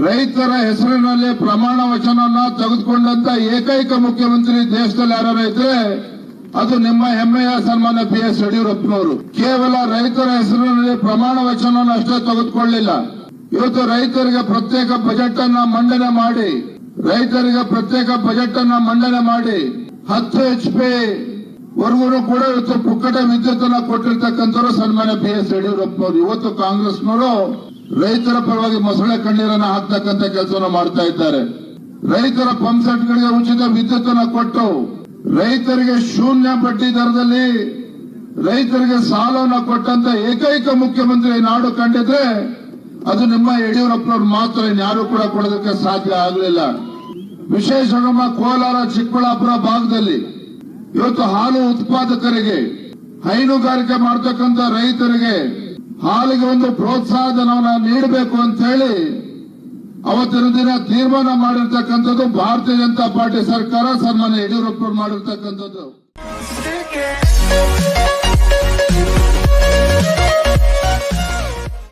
ರೈತರ ಹೆಸರಿನಲ್ಲಿ ಪ್ರಮಾಣ ವಚನವನ್ನ ತೆಗೆದುಕೊಂಡಂತ ಏಕೈಕ ಮುಖ್ಯಮಂತ್ರಿ ದೇಶದಲ್ಲಿ ಯಾರು ಇದ್ರೆ ಅದು ನಿಮ್ಮ ಹೆಮ್ಮೆಯ ಸನ್ಮಾನ್ಯ PS ಯಡಿಯೂರಪ್ಪನವರು. ಕೇವಲ ರೈತರ ಹೆಸರಿನಲ್ಲಿ ಪ್ರಮಾಣ ವಚನವನ್ನು ಅಷ್ಟೇ ತೆಗೆದುಕೊಳ್ಳಲಿಲ್ಲ. ಇವತ್ತು ರೈತರಿಗೆ ಪ್ರತ್ಯೇಕ ಬಜೆಟ್ ಅನ್ನ ಮಂಡನೆ ಮಾಡಿ 10 HP ವರ್ಗೂ ಕೂಡ ಇವತ್ತು ಪುಕ್ಕಟ ವಿದ್ಯುತ್ ಅನ್ನ ಕೊಟ್ಟಿರ್ತಕ್ಕಂಥವ್ರು ಸನ್ಮಾನ್ಯ PS ಯಡಿಯೂರಪ್ಪನವರು. ಇವತ್ತು ಕಾಂಗ್ರೆಸ್ನವರು ರೈತರ ಪರವಾಗಿ ಮೊಸಳೆ ಕಣ್ಣೀರನ್ನ ಹಾಕ್ತಕ್ಕಂಥ ಕೆಲಸವನ್ನು ಮಾಡ್ತಾ ಇದ್ದಾರೆ. ರೈತರ ಪಂಪ್ ಸೆಟ್ಗಳಿಗೆ ಉಚಿತ ವಿದ್ಯುತ್ ಅನ್ನ ಕೊಟ್ಟು ರೈತರಿಗೆ ಶೂನ್ಯ ಬಡ್ಡಿ ದರದಲ್ಲಿ ರೈತರಿಗೆ ಸಾಲವನ್ನು ಕೊಟ್ಟಂತ ಏಕೈಕ ಮುಖ್ಯಮಂತ್ರಿ ನಾಡು ಕಂಡಿದ್ರೆ ಅದು ನಿಮ್ಮ ಯಡಿಯೂರಪ್ಪನವ್ರು ಮಾತ್ರ. ಇನ್ಯಾರು ಕೂಡ ಕೊಡೋದಕ್ಕೆ ಸಾಧ್ಯ ಆಗಲಿಲ್ಲ. ವಿಶೇಷ ನಮ್ಮ ಕೋಲಾರ ಚಿಕ್ಕಬಳ್ಳಾಪುರ ಭಾಗದಲ್ಲಿ ಇವತ್ತು ಹಾಲು ಉತ್ಪಾದಕರಿಗೆ, ಹೈನುಗಾರಿಕೆ ಮಾಡತಕ್ಕಂಥ ರೈತರಿಗೆ ಹಾಲಿಗೆ ಒಂದು ಪ್ರೋತ್ಸಾಹಧನವನ್ನು ನೀಡಬೇಕು ಅಂತ ಹೇಳಿ ಅವತ್ತಿನ ದಿನ ತೀರ್ಮಾನ ಮಾಡಿರ್ತಕ್ಕಂಥದ್ದು ಭಾರತೀಯ ಜನತಾ ಪಾರ್ಟಿ ಸರ್ಕಾರ, ಸನ್ಮಾನ್ಯ ಯಡಿಯೂರಪ್ಪರು ಮಾಡಿರ್ತಕ್ಕಂಥದ್ದು.